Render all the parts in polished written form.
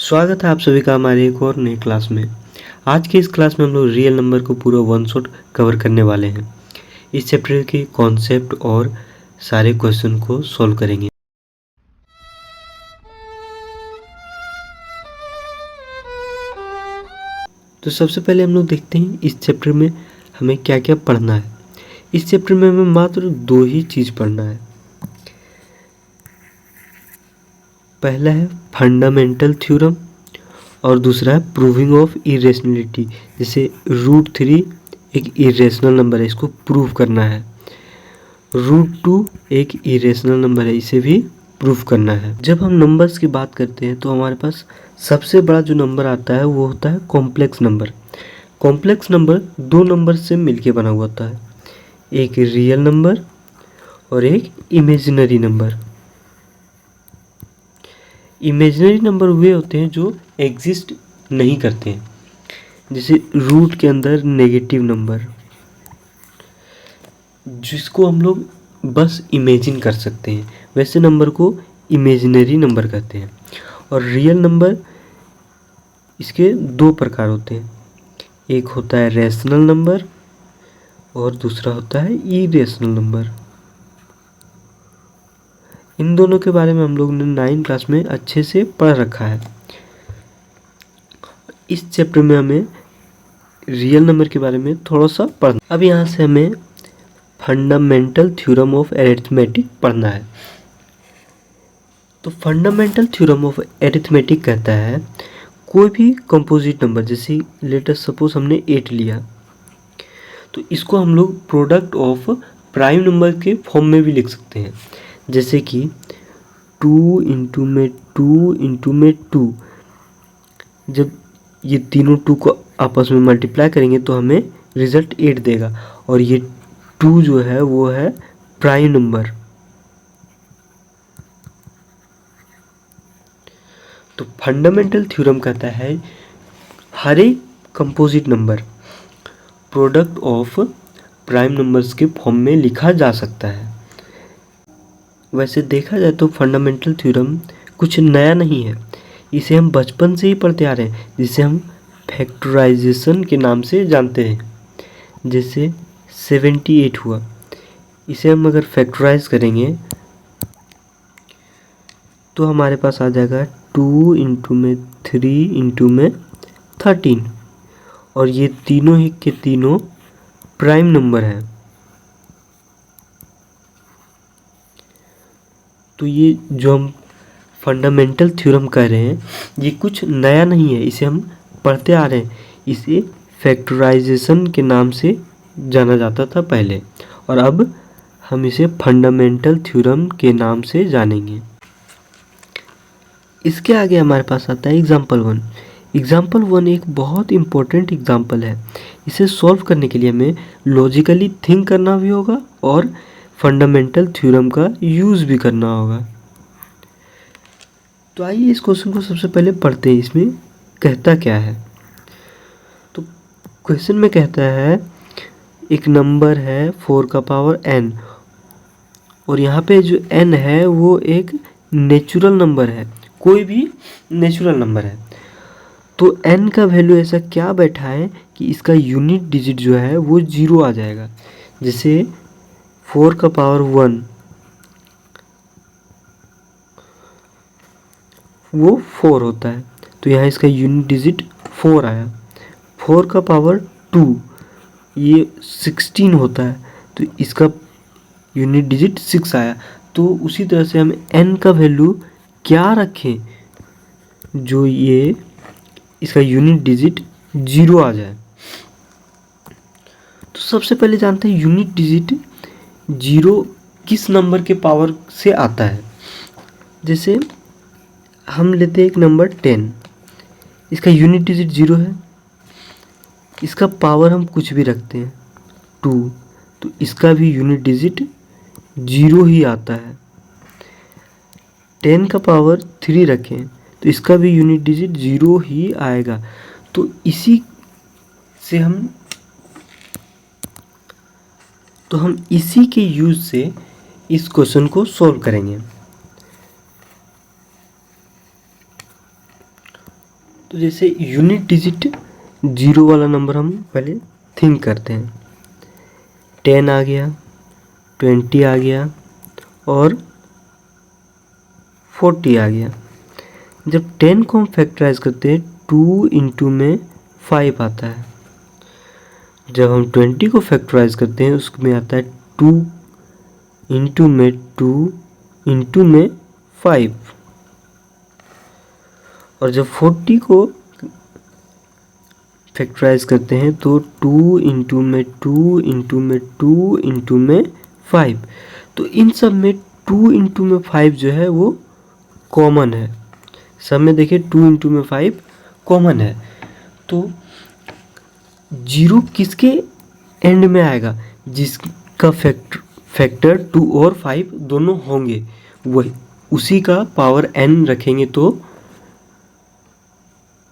स्वागत है आप सभी का हमारे एक और नई क्लास में। आज की इस क्लास में हम लोग रियल नंबर को पूरा वन शॉट कवर करने वाले हैं। इस चैप्टर के कॉन्सेप्ट और सारे क्वेश्चन को सॉल्व करेंगे। तो सबसे पहले हम लोग देखते हैं इस चैप्टर में हमें क्या क्या पढ़ना है। इस चैप्टर में हमें मात्र दो ही चीज़ पढ़ना है। पहला है फंडामेंटल थ्योरम और दूसरा है प्रूविंग ऑफ इरेशनलिटी। जैसे √3 एक इरेशनल नंबर है, इसको प्रूव करना है। √2 एक इरेशनल नंबर है, इसे भी प्रूव करना है। जब हम नंबर्स की बात करते हैं तो हमारे पास सबसे बड़ा जो नंबर आता है वो होता है कॉम्प्लेक्स नंबर। कॉम्प्लेक्स नंबर दो नंबर से मिलके बना हुआ होता है, एक रियल नंबर और एक इमेजिनरी नंबर। इमेजिनरी नंबर वे होते हैं जो एग्जिस्ट नहीं करते हैं, जैसे रूट के अंदर नेगेटिव नंबर, जिसको हम लोग बस इमेजिन कर सकते हैं, वैसे नंबर को इमेजिनरी नंबर कहते हैं। और रियल नंबर इसके दो प्रकार होते हैं, एक होता है रैशनल नंबर और दूसरा होता है इरेशनल नंबर। इन दोनों के बारे में हम लोग ने 9 क्लास में अच्छे से पढ़ रखा है। इस चैप्टर में हमें रियल नंबर के बारे में थोड़ा सा पढ़ना। अब यहाँ से हमें फंडामेंटल थ्योरम ऑफ अरिथमेटिक पढ़ना है। तो फंडामेंटल थ्योरम ऑफ अरिथमेटिक कहता है कोई भी कंपोजिट नंबर, जैसे लेट अस सपोज हमने 8 लिया, तो इसको हम लोग प्रोडक्ट ऑफ प्राइम नंबर के फॉर्म में भी लिख सकते हैं। जैसे कि 2 इंटू में 2 इंटू में 2, जब ये तीनों 2 को आपस में मल्टीप्लाई करेंगे तो हमें रिजल्ट 8 देगा, और ये 2 जो है वो है प्राइम नंबर। तो फंडामेंटल थ्योरम कहता है हर एक composite number product of prime numbers के फॉर्म में लिखा जा सकता है। वैसे देखा जाए तो फंडामेंटल थ्योरम कुछ नया नहीं है, इसे हम बचपन से ही पढ़ते आ रहे हैं, जिसे हम फैक्टराइजेशन के नाम से जानते हैं। जैसे 78 हुआ, इसे हम अगर फैक्टराइज करेंगे तो हमारे पास आ जाएगा 2 इंटू में 3 इंटू में 13, और ये तीनों ही के तीनों प्राइम नंबर हैं। तो ये जो हम फंडामेंटल थ्योरम कह रहे हैं ये कुछ नया नहीं है, इसे हम पढ़ते आ रहे हैं। इसे फैक्टराइजेशन के नाम से जाना जाता था पहले, और अब हम इसे फंडामेंटल थ्योरम के नाम से जानेंगे। इसके आगे हमारे पास आता है एग्जाम्पल 1। एग्जाम्पल 1 एक बहुत इम्पोर्टेंट एग्जाम्पल है। इसे सॉल्व करने के लिए हमें लॉजिकली थिंक करना भी होगा और फंडामेंटल थ्योरम का यूज़ भी करना होगा। तो आइए इस क्वेश्चन को सबसे पहले पढ़ते हैं, इसमें कहता क्या है। तो क्वेश्चन में कहता है एक नंबर है 4 का पावर n, और यहाँ पे जो n है वो एक नेचुरल नंबर है, कोई भी नेचुरल नंबर है। तो n का वैल्यू ऐसा क्या बैठा है कि इसका यूनिट डिजिट जो है वो 0 आ जाएगा। जैसे 4 का पावर 1 वो 4 होता है, तो यहाँ इसका यूनिट डिजिट 4 आया। 4 का पावर 2 ये 16 होता है, तो इसका यूनिट डिजिट 6 आया। तो उसी तरह से हम n का वैल्यू क्या रखें जो ये इसका यूनिट डिजिट 0 आ जाए। तो सबसे पहले जानते हैं यूनिट डिजिट 0 किस नंबर के पावर से आता है। जैसे हम लेते हैं एक नंबर 10, इसका यूनिट डिजिट 0 है, इसका पावर हम कुछ भी रखते हैं 2, तो इसका भी यूनिट डिजिट 0 ही आता है। 10 का पावर 3 रखें तो इसका भी यूनिट डिजिट 0 ही आएगा। तो इसी से हम इसी के यूज से इस क्वेश्चन को सॉल्व करेंगे। तो जैसे यूनिट डिजिट 0 वाला नंबर हम पहले थिंक करते हैं। 10 आ गया, 20 आ गया और 40 आ गया। जब 10 को हम फैक्टराइज करते हैं 2 इंटू में 5 आता है। जब हम 20 को फैक्टराइज करते हैं उसमें आता है 2 इंटू में 2 इंटू में 5। और जब 40 को फैक्टराइज करते हैं तो 2 इंटू में 2 इंटू में 2 इंटू में 5। तो इन सब में 2 इंटू में 5 जो है वो कॉमन है। सब में देखिए 2 इंटू में 5 कॉमन है। तो 0 किसके एंड में आएगा? जिसका फैक्टर 2 और 5 दोनों होंगे, वही उसी का पावर n रखेंगे तो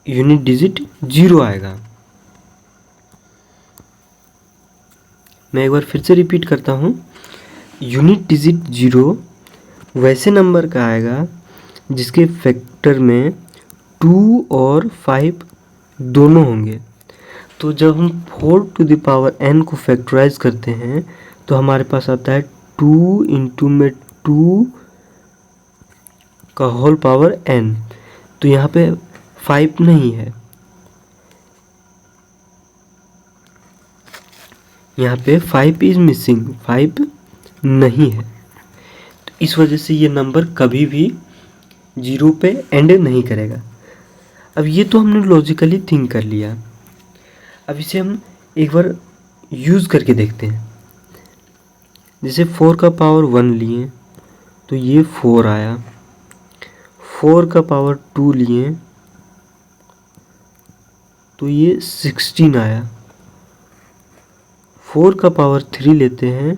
यूनिट डिजिट 0 आएगा। मैं एक बार फिर से रिपीट करता हूँ। यूनिट डिजिट 0 वैसे नंबर का आएगा जिसके फैक्टर में 2 और 5 दोनों होंगे। तो जब हम 4 टू द पावर n को फैक्टराइज करते हैं तो हमारे पास आता है 2 इंटू में 2 का होल पावर n। तो यहाँ पे 5 नहीं है, यहाँ पे 5 इज मिसिंग, 5 नहीं है। तो इस वजह से ये नंबर कभी भी 0 पे एंड नहीं करेगा। अब ये तो हमने लॉजिकली थिंक कर लिया। अब इसे हम एक बार यूज़ करके देखते हैं। जैसे 4 का पावर 1 लिए तो ये 4 आया, 4 का पावर 2 लिए तो ये 16 आया, 4 का पावर 3 लेते हैं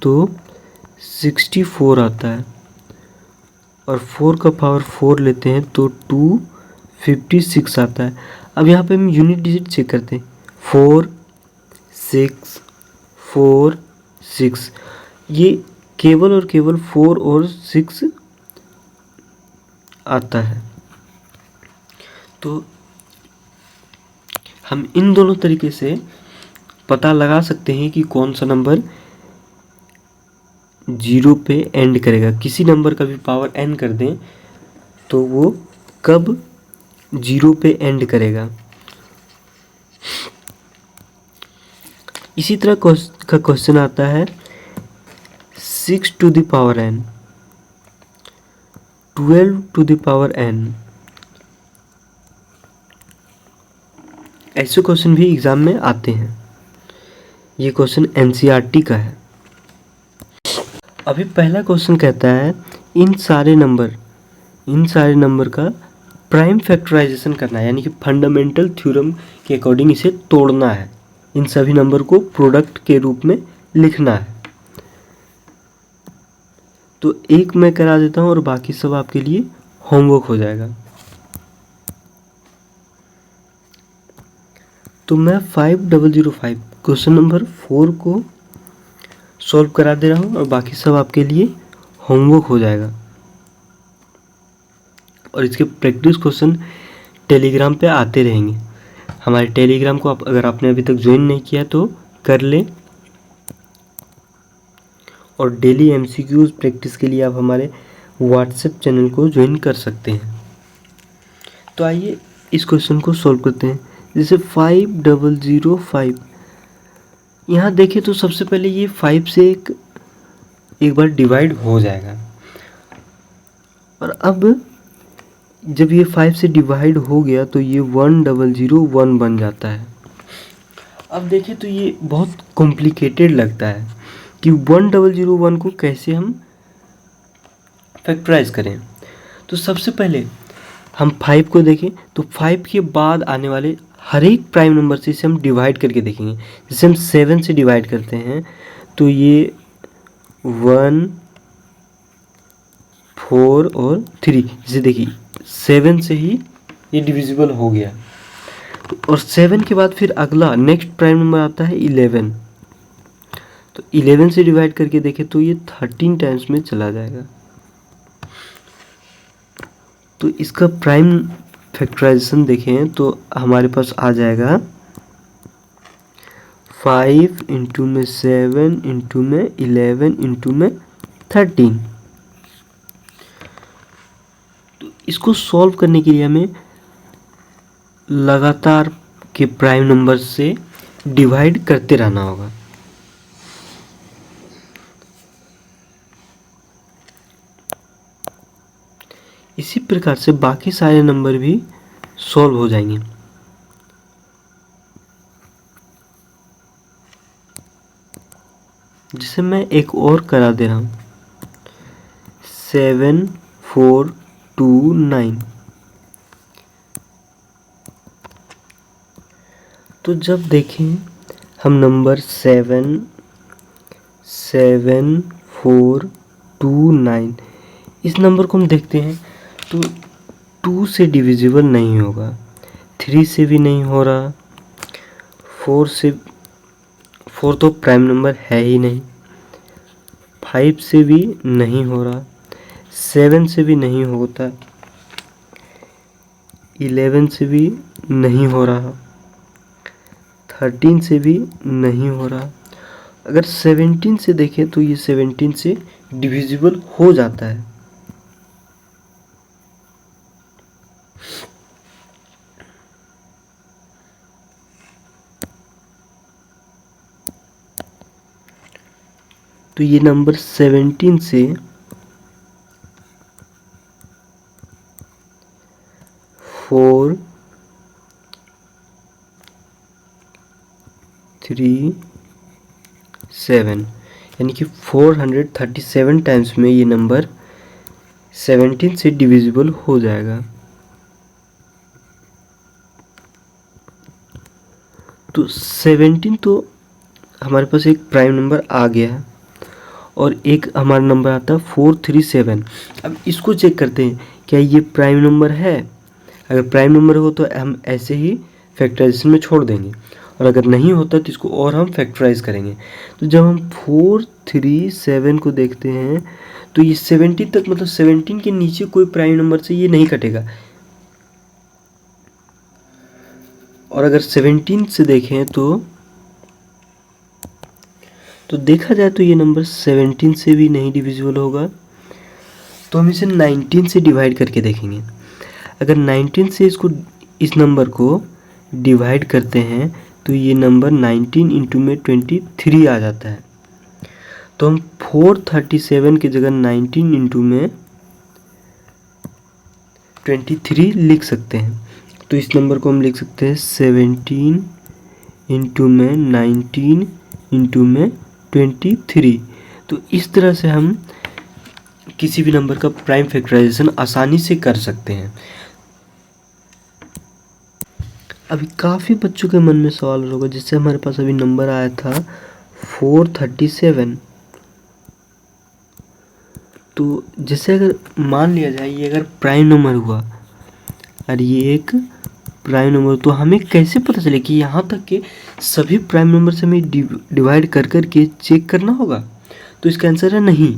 तो 64 आता है, और 4 का पावर 4 लेते हैं तो 256 आता है। अब यहाँ पे हम यूनिट डिजिट चेक करते हैं। 4 6 4 6, ये केवल और केवल 4 और 6 आता है। तो हम इन दोनों तरीके से पता लगा सकते हैं कि कौन सा नंबर 0 पे एंड करेगा। किसी नंबर का भी पावर n कर दें तो वो कब 0 पे एंड करेगा। इसी तरह का क्वेश्चन आता है 6 to the power n, 12 to the power n। ऐसे क्वेश्चन भी एग्जाम में आते हैं। ये क्वेश्चन NCERT का है। अभी पहला क्वेश्चन कहता है इन सारे नंबर का प्राइम फैक्टराइजेशन करना है, यानी कि फंडामेंटल थ्योरम के अकॉर्डिंग इसे तोड़ना है। इन सभी नंबर को प्रोडक्ट के रूप में लिखना है। तो एक मैं करा देता हूँ और बाकी सब आपके लिए होमवर्क हो जाएगा। तो मैं 5005 क्वेश्चन नंबर 4 को सॉल्व करा दे रहा हूँ और बाकी सब आपके लिए होमवर्क हो जाएगा। और इसके प्रैक्टिस क्वेश्चन टेलीग्राम पे आते रहेंगे। हमारे टेलीग्राम को अगर आपने अभी तक ज्वाइन नहीं किया तो कर लें, और डेली MCQs प्रैक्टिस के लिए आप हमारे व्हाट्सएप चैनल को ज्वाइन कर सकते हैं। तो आइए इस क्वेश्चन को सॉल्व करते हैं। जैसे 5005, यहाँ देखिए तो सबसे पहले ये 5 से एक बार डिवाइड हो जाएगा, और अब जब ये 5 से डिवाइड हो गया तो ये 1001 बन जाता है। अब देखिए तो ये बहुत कॉम्प्लिकेटेड लगता है कि 1001 को कैसे हम फैक्टराइज करें। तो सबसे पहले हम 5 को देखें तो 5 के बाद आने वाले हर एक प्राइम नंबर से इसे हम डिवाइड करके देखेंगे। जैसे हम 7 से डिवाइड करते हैं तो ये 1 4 और 3, जैसे देखिए 7 से ही ये डिविजिबल हो गया। और 7 के बाद फिर अगला नेक्स्ट प्राइम नंबर आता है 11। तो 11 से डिवाइड करके देखें तो ये 13 टाइम्स में चला जाएगा। तो इसका प्राइम फैक्टराइजेशन देखें तो हमारे पास आ जाएगा 5 इंटू में 7 इंटू में 11 इंटू में 13। तो इसको सॉल्व करने के लिए हमें लगातार के प्राइम नंबर से डिवाइड करते रहना होगा। इसी प्रकार से बाकी सारे नंबर भी सॉल्व हो जाएंगे। जिसे मैं एक और करा दे रहा हूं, 7 4 2 9। तो जब देखें हम नंबर 7 7 4 2 9 इस नंबर को हम देखते हैं तो 2 से डिविजिबल नहीं होगा, 3 से भी नहीं हो रहा, 4 तो प्राइम नंबर है ही नहीं, 5 से भी नहीं हो रहा, 7 से भी नहीं होता, 11 से भी नहीं हो रहा, 13 से भी नहीं हो रहा। अगर 17 से देखें तो ये 17 से डिविजिबल हो जाता है। तो ये नंबर 17 से 4 3 7 यानी कि 437 टाइम्स में ये नंबर 17 से डिविजिबल हो जाएगा। तो 17 तो हमारे पास एक प्राइम नंबर आ गया है और एक हमारा नंबर आता है 437। अब इसको चेक करते हैं क्या ये प्राइम नंबर है। अगर प्राइम नंबर हो तो हम ऐसे ही फैक्टराइजेशन में छोड़ देंगे और अगर नहीं होता तो इसको और हम फैक्टराइज करेंगे। तो जब हम 437 को देखते हैं तो ये 17 तक, मतलब 17 के नीचे कोई प्राइम नंबर से ये नहीं कटेगा। और अगर 17 से देखें तो देखा जाए तो ये नंबर 17 से भी नहीं डिविजिबल होगा। तो हम इसे 19 से डिवाइड करके देखेंगे। अगर 19 से इस नंबर को डिवाइड करते हैं तो ये नंबर 19 इंटू में 23 आ जाता है। तो हम 437 की जगह 19 इंटू में 23 लिख सकते हैं। तो इस नंबर को हम लिख सकते हैं 17 इंटू में 19 इंटू में 23। तो इस तरह से हम किसी भी नंबर का प्राइम फैक्टराइजेशन आसानी से कर सकते हैं। अभी काफ़ी बच्चों के मन में सवाल होगा, जिससे हमारे पास अभी नंबर आया था 437। तो जैसे अगर मान लिया जाए ये अगर प्राइम नंबर हुआ और ये एक प्राइम नंबर, तो हमें कैसे पता चले कि यहाँ तक के सभी प्राइम नंबर से हमें डिवाइड कर के चेक करना होगा। तो इसका आंसर है नहीं।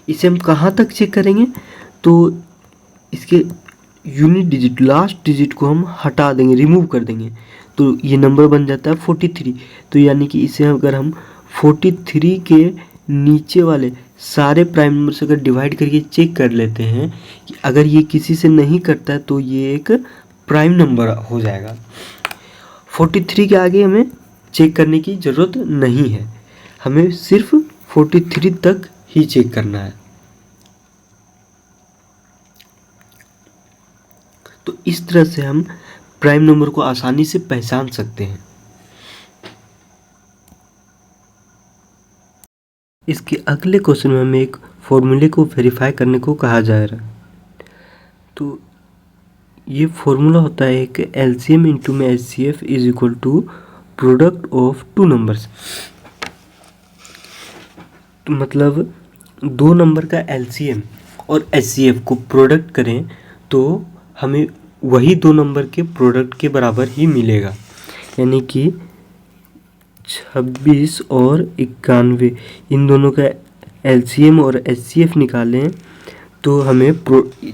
इसे हम कहाँ तक चेक करेंगे, तो इसके यूनिट डिजिट, लास्ट डिजिट को हम हटा देंगे, रिमूव कर देंगे, तो ये नंबर बन जाता है 43। तो यानी कि इसे अगर हम 43 के नीचे वाले सारे प्राइम नंबर से अगर डिवाइड करके चेक कर लेते हैं कि अगर ये किसी से नहीं करता है तो ये एक प्राइम नंबर हो जाएगा। 43 के आगे हमें चेक करने की ज़रूरत नहीं है, हमें सिर्फ 43 तक ही चेक करना है। तो इस तरह से हम प्राइम नंबर को आसानी से पहचान सकते हैं। इसके अगले क्वेश्चन में हमें एक फॉर्मूले को वेरीफाई करने को कहा जा रहा है। तो ये फॉर्मूला होता है एक LCM इंटू में HCF is equal to product of two numbers. तो मतलब दो नंबर का LCM और HCF को प्रोडक्ट करें तो हमें वही दो नंबर के प्रोडक्ट के बराबर ही मिलेगा। यानी कि 26 और 91 इन दोनों का LCM और HCF निकालें तो हमें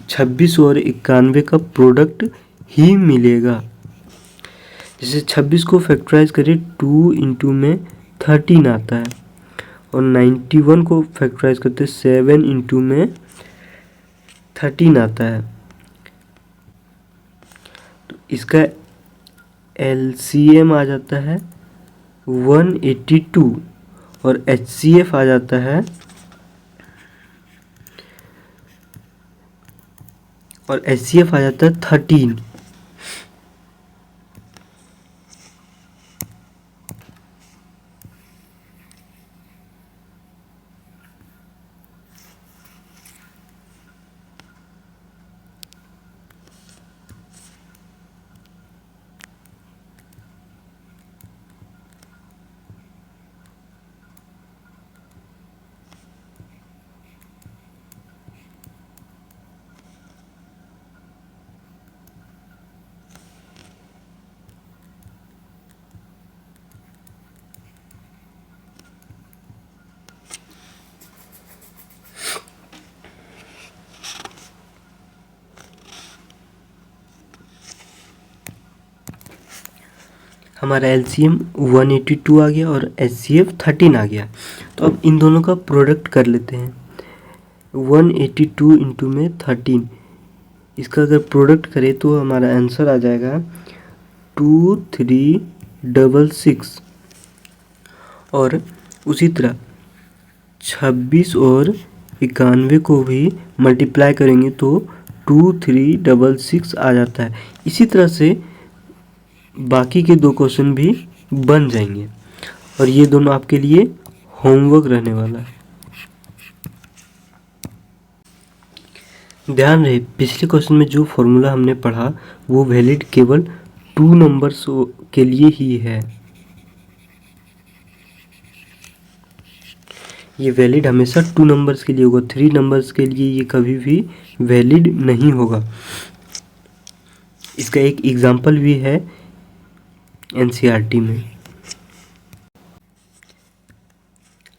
26 और 91 का प्रोडक्ट ही मिलेगा। जैसे 26 को फैक्टराइज करें 2 इंटू में 13 आता है, और 91 को फैक्टराइज करते 7 इंटू में 13 आता है। तो इसका LCM आ जाता है 182 और HCF आ जाता है HCF आ जाता है 13। हमारा LCM 182 आ गया और HCF 13 आ गया। तो अब इन दोनों का प्रोडक्ट कर लेते हैं। 182 इंटू में 13, इसका अगर प्रोडक्ट करें तो हमारा आंसर आ जाएगा 2366। और उसी तरह 26 और 91 को भी मल्टीप्लाई करेंगे तो 2366 आ जाता है। इसी तरह से बाकी के दो क्वेश्चन भी बन जाएंगे, और ये दोनों आपके लिए होमवर्क रहने वाला है। ध्यान रहे, पिछले क्वेश्चन में जो फॉर्मूला हमने पढ़ा वो वैलिड केवल 2 नंबर्स के लिए ही है। ये वैलिड हमेशा 2 नंबर्स के लिए होगा, 3 नंबर्स के लिए ये कभी भी वैलिड नहीं होगा। इसका एक एग्जाम्पल भी है NCERT में।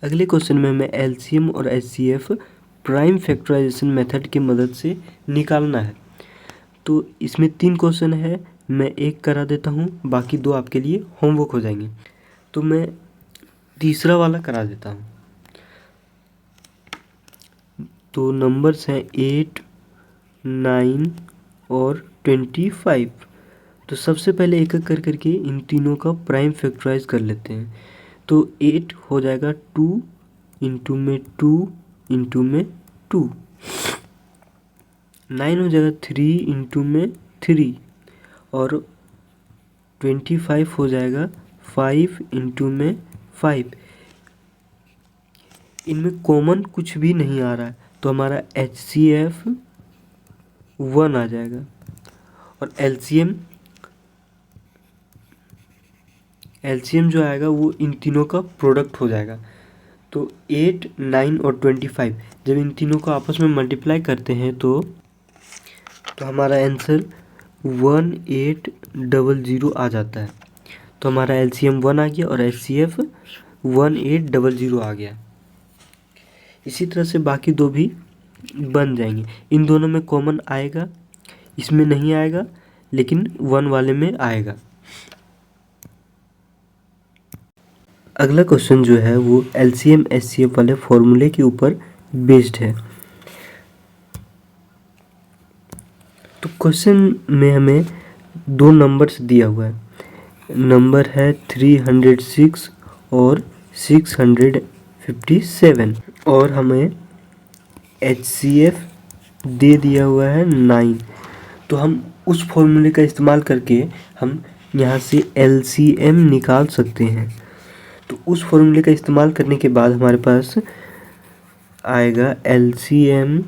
अगले क्वेश्चन में हमें LCM और HCF प्राइम फैक्टराइजेशन मेथड की मदद से निकालना है। तो इसमें 3 क्वेश्चन है, मैं एक करा देता हूँ, बाकी 2 आपके लिए होमवर्क हो जाएंगे। तो मैं तीसरा वाला करा देता हूँ। तो नंबर्स हैं 8, 9 और 25। तो सबसे पहले एक एक कर करके इन तीनों का प्राइम फैक्टराइज कर लेते हैं। तो 8 हो जाएगा 2 इंटू में 2 इंटू में 2। 9 हो जाएगा 3 इंटू में 3, और 25 हो जाएगा 5 इंटू में 5। इनमें कॉमन कुछ भी नहीं आ रहा है, तो हमारा HCF 1 आ जाएगा, और LCM जो आएगा वो इन तीनों का प्रोडक्ट हो जाएगा। तो 8, 9 और 25 जब इन तीनों को आपस में मल्टीप्लाई करते हैं तो हमारा आंसर 1800 आ जाता है। तो हमारा LCM 1 आ गया और HCF 1800 आ गया। इसी तरह से बाकी 2 भी बन जाएंगे। इन दोनों में कॉमन आएगा, इसमें नहीं आएगा, लेकिन 1 वाले में आएगा। अगला क्वेश्चन जो है वो LCM HCF वाले फॉर्मूले के ऊपर बेस्ड है। तो क्वेश्चन में हमें 2 नंबर्स दिया हुआ है, नंबर है 306 और 657, और हमें HCF दे दिया हुआ है 9। तो हम उस फॉर्मूले का इस्तेमाल करके हम यहाँ से LCM निकाल सकते हैं। तो उस फॉर्मूले का इस्तेमाल करने के बाद हमारे पास आएगा LCM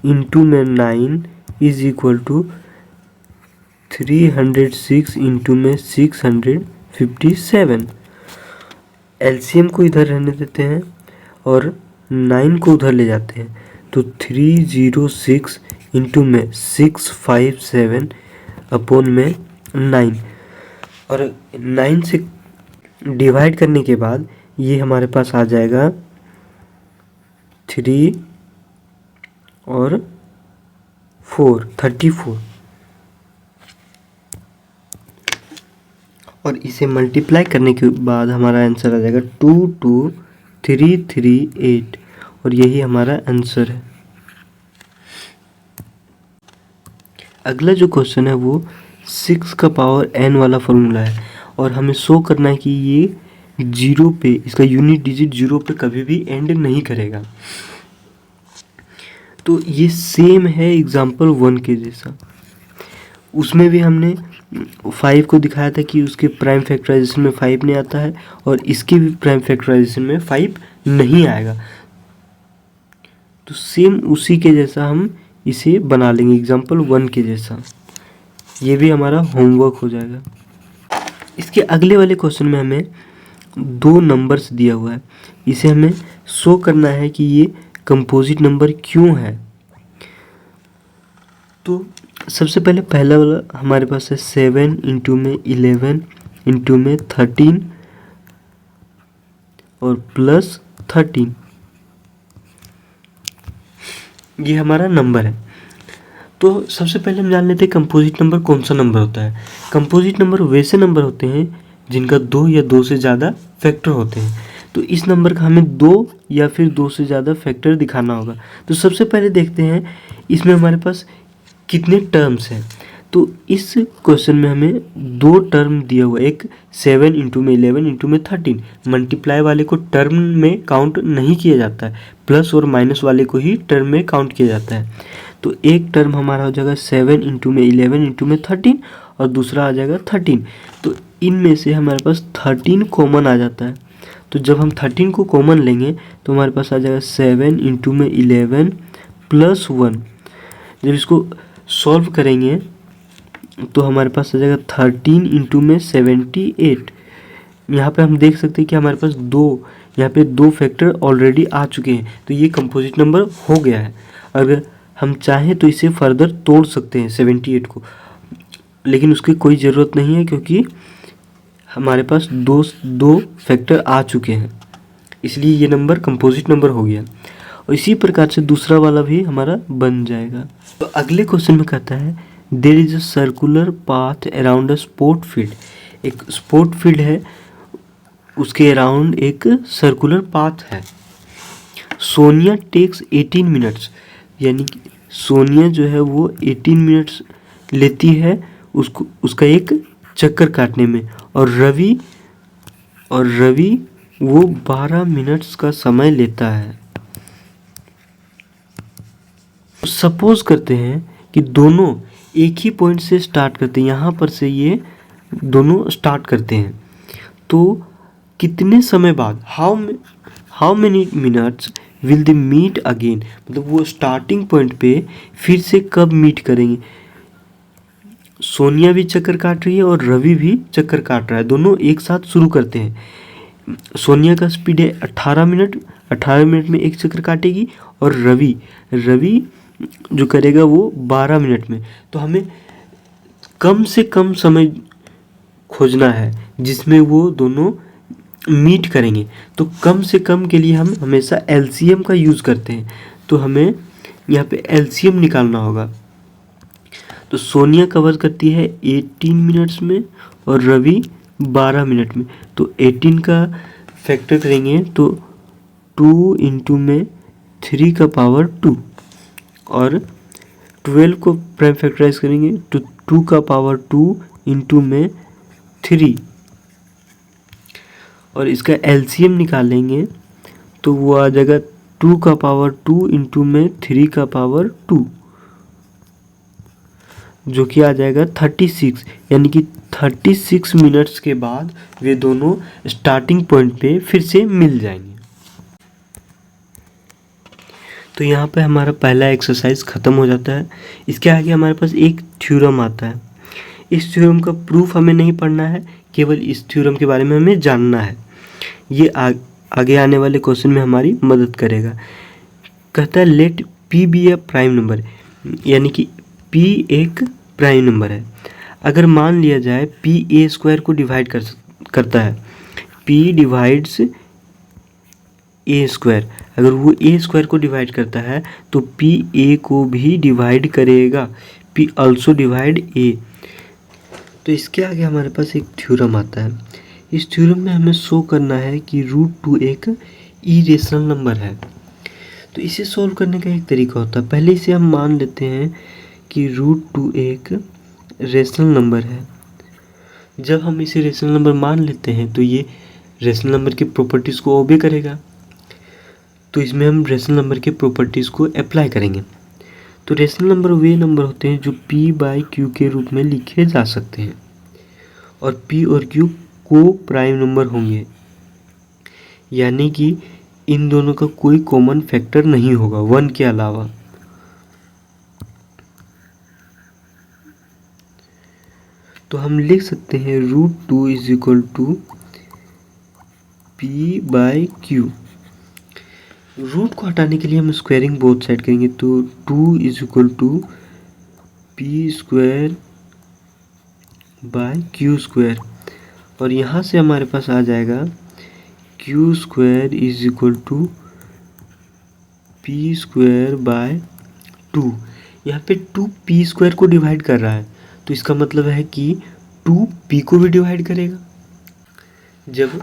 इंटू में 9 इज इक्वल टू 306 इंटू में 657। LCM को इधर रहने देते हैं और 9 को उधर ले जाते हैं। तो 306 इंटू में 657 अपॉन में 9, और 9 से डिवाइड करने के बाद ये हमारे पास आ जाएगा 3 और 4 34 और इसे मल्टीप्लाई करने के बाद हमारा आंसर आ जाएगा 22338 और यही हमारा आंसर है। अगला जो क्वेश्चन है वो 6 का पावर n वाला फॉर्मूला है और हमें शो करना है कि ये जीरो पे, इसका यूनिट डिजिट जीरो पे कभी भी एंड नहीं करेगा। तो ये सेम है एग्जाम्पल 1 के जैसा। उसमें भी हमने 5 को दिखाया था कि उसके प्राइम फैक्टराइजेशन में 5 नहीं आता है और इसके भी प्राइम फैक्टराइजेशन में 5 नहीं आएगा। तो सेम उसी के जैसा हम इसे बना लेंगे एग्जाम्पल 1 के जैसा। ये भी हमारा होमवर्क हो जाएगा। इसके अगले वाले क्वेश्चन में हमें 2 नंबर्स दिया हुआ है, इसे हमें शो करना है कि ये कंपोजिट नंबर क्यों है। तो सबसे पहले पहला वाला हमारे पास है 7 इंटू में 11 इंटू में 13 और प्लस 13, ये हमारा नंबर है। तो सबसे पहले हम जान लेते हैं कंपोजिट नंबर कौन सा नंबर होता है। कंपोजिट नंबर वैसे नंबर होते हैं जिनका 2 या 2 से ज़्यादा फैक्टर होते हैं। तो इस नंबर का हमें 2 या फिर 2 से ज़्यादा फैक्टर दिखाना होगा। तो सबसे पहले देखते हैं इसमें हमारे पास कितने टर्म्स हैं। तो इस क्वेश्चन में हमें 2 टर्म दिया हुआ है, एक 7 इंटू में 11 इंटू में 13। मल्टीप्लाई वाले को टर्म में काउंट नहीं किया जाता है, प्लस और माइनस वाले को ही टर्म में काउंट किया जाता है। तो एक टर्म हमारा हो जाएगा 7 इंटू में 11 इंटू में 13 और दूसरा आ जाएगा 13। तो इनमें से हमारे पास 13 कॉमन आ जाता है। तो जब हम 13 को कॉमन लेंगे तो हमारे पास आ जाएगा 7 इंटू में 11 प्लस 1। जब इसको सॉल्व करेंगे तो हमारे पास आ जाएगा 13 इंटू में 78। यहाँ पे हम देख सकते हैं कि हमारे पास यहाँ पे 2 फैक्टर ऑलरेडी आ चुके हैं। तो ये कंपोजिट नंबर हो गया है। अगर हम चाहें तो इसे फर्दर तोड़ सकते हैं 78 को, लेकिन उसकी कोई ज़रूरत नहीं है क्योंकि हमारे पास दो फैक्टर आ चुके हैं, इसलिए ये नंबर कंपोजिट नंबर हो गया। और इसी प्रकार से दूसरा वाला भी हमारा बन जाएगा। तो अगले क्वेश्चन में कहता है there is a circular path around a sport field. एक स्पोर्ट फील्ड है, उसके अराउंड एक सर्कुलर पाथ है। सोनिया टेक्स 18 मिनट्स, यानी कि सोनिया जो है वो 18 मिनट्स लेती है उसका एक चक्कर काटने में, और रवि वो 12 मिनट्स का समय लेता है। सपोज करते हैं कि दोनों एक ही पॉइंट से स्टार्ट करते हैं, यहाँ पर से ये दोनों स्टार्ट करते हैं। तो कितने समय बाद, how many minutes will they meet again, मतलब वो स्टार्टिंग पॉइंट पे फिर से कब मीट करेंगे। सोनिया भी चक्कर काट रही है और रवि भी चक्कर काट रहा है, दोनों एक साथ शुरू करते हैं। सोनिया का स्पीड है 18 मिनट, 18 मिनट में एक चक्कर काटेगी, और रवि जो करेगा वो 12 मिनट में। तो हमें कम से कम समय खोजना है जिसमें वो दोनों मीट करेंगे। तो कम से कम के लिए हम हमेशा एलसीएम का यूज़ करते हैं। तो हमें यहाँ पे एलसीएम निकालना होगा। तो सोनिया कवर करती है 18 मिनट्स में और रवि 12 मिनट में। तो 18 का फैक्टर करेंगे तो 2 इंटू में 3 का पावर 2, और 12 को प्राइम फैक्टराइज करेंगे तो 2 का पावर 2 इंटू में 3, और इसका एलसीएम निकालेंगे तो वो आ जाएगा 2 का पावर 2 इंटू में 3 का पावर 2, जो कि आ जाएगा 36। यानी कि 36 मिनट्स के बाद वे दोनों स्टार्टिंग पॉइंट पे फिर से मिल जाएंगे। तो यहाँ पे हमारा पहला एक्सरसाइज ख़त्म हो जाता है। इसके आगे हमारे पास एक थ्योरम आता है। इस थ्योरम का प्रूफ हमें नहीं पढ़ना है, केवल इस थ्योरम के बारे में हमें जानना है। ये आगे आने वाले क्वेश्चन में हमारी मदद करेगा। कहता है लेट पी बी ए प्राइम नंबर, यानी कि पी एक प्राइम नंबर है। अगर मान लिया जाए पी ए स्क्वायर को डिवाइड करता है, पी डिवाइड्स ए स्क्वायर, अगर वो ए स्क्वायर को डिवाइड करता है तो पी ए को भी डिवाइड करेगा, पी ऑल्सो डिवाइड ए। तो इसके आगे हमारे पास एक थ्योरम आता है। इस थ्योरम में हमें शो करना है कि √2 एक इरेशनल नंबर है। तो इसे सॉल्व करने का एक तरीका होता है, पहले इसे हम मान लेते हैं कि √2 एक रेशनल नंबर है। जब हम इसे रेशनल नंबर मान लेते हैं तो ये रेशनल नंबर की प्रॉपर्टीज़ को ओबे करेगा। तो इसमें हम रेशनल नंबर के प्रॉपर्टीज़ को अप्लाई करेंगे। तो रेशनल नंबर वे नंबर होते हैं जो p/q के रूप में लिखे जा सकते हैं और p और q को प्राइम नंबर होंगे, यानी कि इन दोनों का कोई कॉमन फैक्टर नहीं होगा 1 के अलावा। तो हम लिख सकते हैं √2 is equal to p/q। Root को हटाने के लिए हम स्क्वायरिंग बोथ साइड करेंगे, तो 2 is equal to p² bye q², और यहाँ से हमारे पास आ जाएगा q² is equal to p² bye 2। यहाँ पे 2 p² को डिवाइड कर रहा है, तो इसका मतलब है कि 2 p को भी डिवाइड करेगा। जब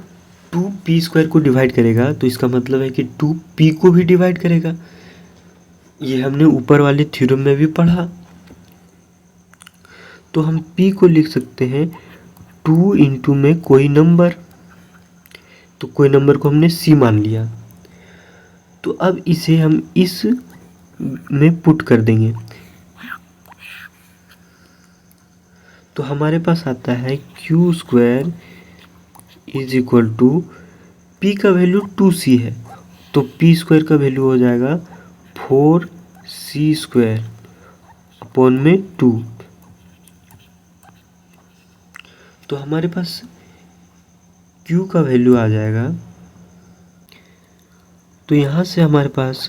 2 p² को डिवाइड करेगा तो इसका मतलब है कि 2 p को भी डिवाइड करेगा। ये हमने ऊपर वाले थ्योरम में भी पढ़ा। तो हम p को लिख सकते हैं 2 इंटू में कोई नंबर, तो कोई नंबर को हमने c मान लिया। तो अब इसे हम इस में पुट कर देंगे, तो हमारे पास आता है q² is equal to p का वैल्यू 2c है, तो p² का वैल्यू हो जाएगा 4c² अपॉन में 2। तो हमारे पास q का वैल्यू आ जाएगा, तो यहाँ से हमारे पास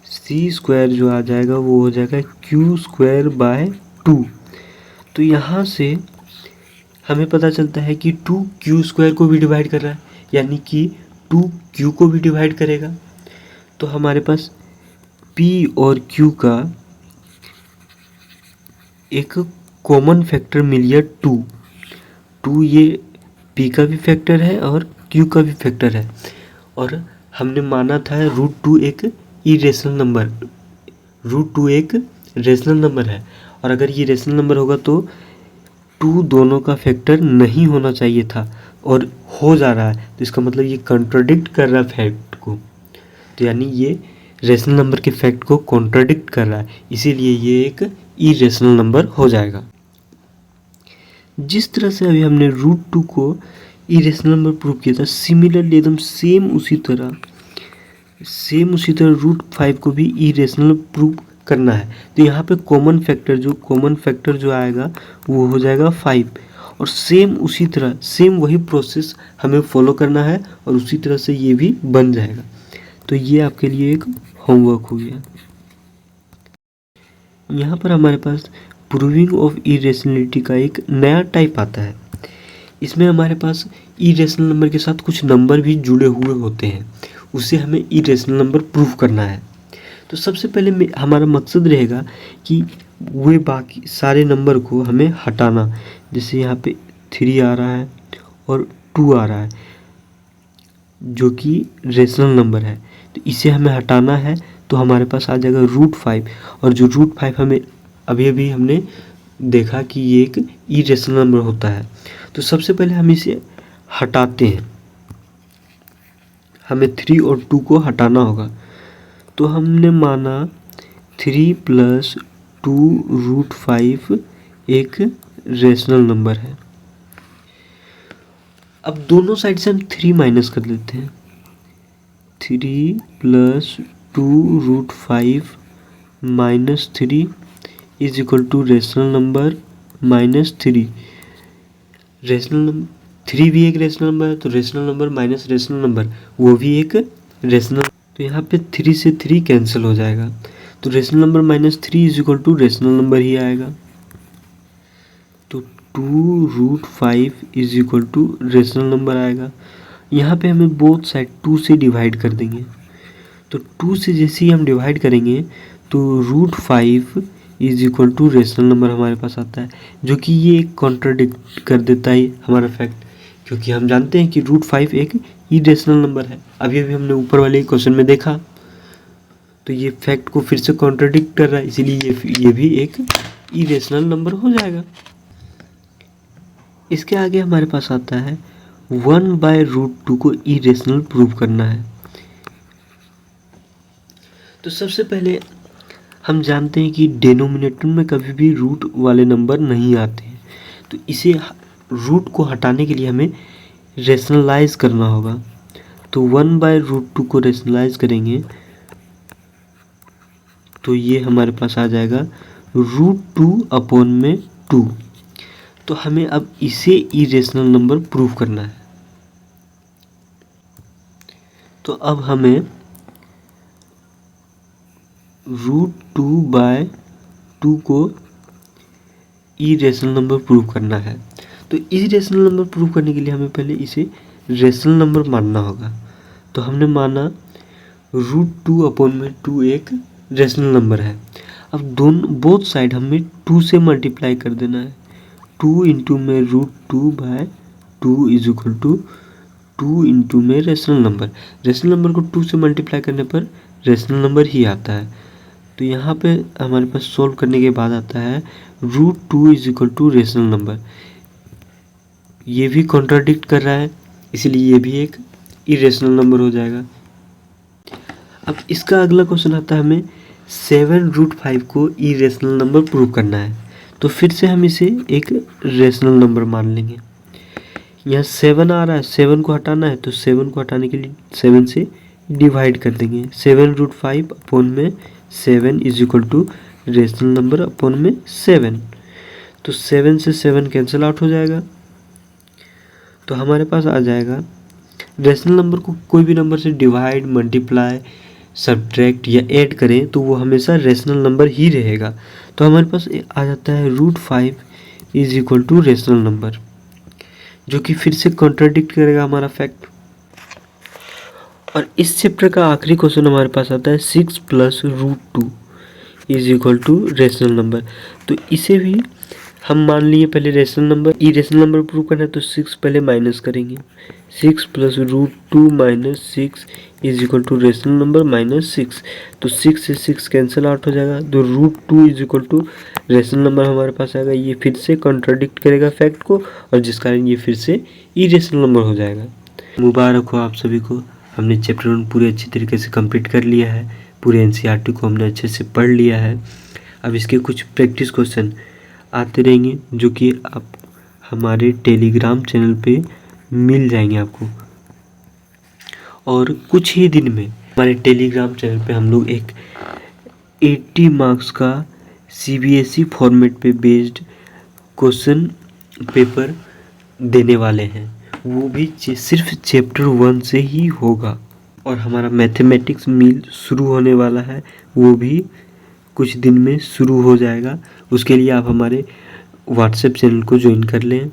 c² जो आ जाएगा वो हो जाएगा q² बाय 2। तो यहाँ से हमें पता चलता है कि 2 q² को भी डिवाइड कर रहा है, यानी कि 2 q को भी डिवाइड करेगा। तो हमारे पास p और q का एक कॉमन फैक्टर मिल गया 2 ये p का भी फैक्टर है और q का भी फैक्टर है, और हमने माना था √2 एक इरेशनल नंबर, √2 एक रेशनल नंबर है, और अगर ये रेशनल नंबर होगा तो 2 दोनों का फैक्टर नहीं होना चाहिए था और हो जा रहा है, तो इसका मतलब ये कॉन्ट्राडिक्ट कर रहा है फैक्ट को। तो यानी ये रेशनल नंबर के फैक्ट को कॉन्ट्राडिक्ट कर रहा है, इसीलिए ये एक इरेशनल नंबर हो जाएगा। जिस तरह से अभी हमने √2 को इरेशनल नंबर प्रूव किया था, सिमिलरली एकदम सेम उसी तरह √5 को भी इरेशनल प्रूव करना है। तो यहाँ पे कॉमन फैक्टर जो आएगा वो हो जाएगा 5, और सेम उसी तरह सेम वही प्रोसेस हमें फॉलो करना है और उसी तरह से ये भी बन जाएगा। तो ये आपके लिए एक होमवर्क हो गया। यहाँ पर हमारे पास प्रूविंग ऑफ इरेशनलिटी का एक नया टाइप आता है। इसमें हमारे पास इरेशनल नंबर के साथ कुछ नंबर भी जुड़े हुए होते हैं, उसे हमें इरेशनल नंबर प्रूव करना है। तो सबसे पहले हमारा मकसद रहेगा कि वे बाकी सारे नंबर को हमें हटाना। जैसे यहाँ पे 3 आ रहा है और 2 आ रहा है जो कि रेशनल नंबर है, तो इसे हमें हटाना है। तो हमारे पास आ जाएगा √5, और जो √5 हमें अभी हमने देखा कि ये एक इरेशनल नंबर होता है। तो सबसे पहले हम इसे हटाते हैं, हमें 3 और 2 को हटाना होगा। तो हमने माना 3 + 2 √5 एक रेशनल नंबर है। अब दोनों साइड से हम 3 माइनस कर लेते हैं। 3 + 2 √5 - 3 is equal to rational number -3। Rational number 3 भी एक रेशनल नंबर है, तो rational number minus rational number वो भी एक रेशनल। तो यहाँ पे 3 से 3 कैंसिल हो जाएगा, तो rational number -3 is equal to rational number ही आएगा। तो 2 √5 is equal to rational number आएगा। यहाँ पे हमें बोथ साइड 2 से डिवाइड कर देंगे, तो 2 से जैसे ही हम डिवाइड करेंगे तो √5 is equal to rational number हमारे पास आता है, जो कि ये कॉन्ट्राडिक्ट कर देता है हमारा फैक्ट, क्योंकि हम जानते हैं कि √5 एक इरेशनल नंबर है। अभी अभी हमने ऊपर वाले क्वेश्चन में देखा, तो ये फैक्ट को फिर से कॉन्ट्राडिक्ट कर रहा है, इसीलिए ये भी एक इरेशनल नंबर हो जाएगा। इसके आगे हमारे पास आता है 1/√2 को इरेशनल प्रूव करना है। तो सबसे पहले हम जानते हैं कि डिनोमिनेटर में कभी भी रूट वाले नंबर नहीं आते हैं, तो इसे रूट को हटाने के लिए हमें रेशनलाइज करना होगा। तो 1/√2 को रेशनलाइज करेंगे तो ये हमारे पास आ जाएगा √2/2। तो हमें अब इसे इरेशनल नंबर प्रूव करना है। तो अब हमें √2/2 को इरेशनल नंबर प्रूव करना है। तो इरेशनल नंबर प्रूव करने के लिए हमें पहले इसे रेशनल नंबर मानना होगा। तो हमने माना √2/2 एक रेशनल नंबर है। अब बोथ साइड हमें 2 से मल्टीप्लाई कर देना है। 2 इंटू में √2/2 इज इक्वल टू 2 इंटू में रेशनल नंबर। रेशनल नंबर को 2 से मल्टीप्लाई करने पर रेशनल नंबर ही आता है। तो यहाँ पे हमारे पास सोल्व करने के बाद आता है √2 is equal to rational number. ये भी कॉन्ट्राडिक्ट कर रहा है, इसलिए ये भी एक इरेशनल नंबर हो जाएगा। अब इसका अगला क्वेश्चन आता है हमें 7√5 को इरेशनल नंबर प्रूव करना है। तो फिर से हम इसे एक रेशनल नंबर मान लेंगे। यहाँ 7 आ रहा है, 7 को हटाना है, तो 7 को हटाने के लिए 7 से डिवाइड कर देंगे। 7√5/7 is equal to rational number upon में 7। तो 7 से 7 कैंसिल आउट हो जाएगा। तो हमारे पास आ जाएगा रेशनल नंबर को कोई भी नंबर से डिवाइड, मल्टीप्लाई, सब्ट्रैक्ट या ऐड करें तो वो हमेशा रेशनल नंबर ही रहेगा। तो हमारे पास आ जाता है √5 is equal to rational number, जो कि फिर से कॉन्ट्राडिक्ट करेगा हमारा फैक्ट। और इस चैप्टर का आखिरी क्वेश्चन हमारे पास आता है 6 + √2 is equal to rational number. तो इसे भी हम मान लिए पहले rational number, irrational number prove करना है, तो 6 पहले माइनस करेंगे। 6 + √2 - 6 is equal to rational number -6। तो 6 से 6 कैंसिल आउट हो जाएगा। तो √2 is equal to rational number हमारे पास आएगा। ये फिर से कॉन्ट्राडिक्ट करेगा फैक्ट को, और जिस कारण ये फिर से इरेशनल नंबर हो जाएगा। मुबारक हो आप सभी को, हमने चैप्टर 1 पूरे अच्छी तरीके से कंप्लीट कर लिया है। पूरे NCERT को हमने अच्छे से पढ़ लिया है। अब इसके कुछ प्रैक्टिस क्वेश्चन आते रहेंगे, जो कि आप हमारे टेलीग्राम चैनल पे मिल जाएंगे आपको। और कुछ ही दिन में हमारे टेलीग्राम चैनल पे हम लोग एक 80 मार्क्स का CBSE फॉर्मेट पे बेस्ड क्वेश्चन पेपर देने वाले हैं। वो भी सिर्फ चैप्टर 1 से ही होगा। और हमारा मैथमेटिक्स मील शुरू होने वाला है, वो भी कुछ दिन में शुरू हो जाएगा। उसके लिए आप हमारे व्हाट्सएप चैनल को ज्वाइन कर लें।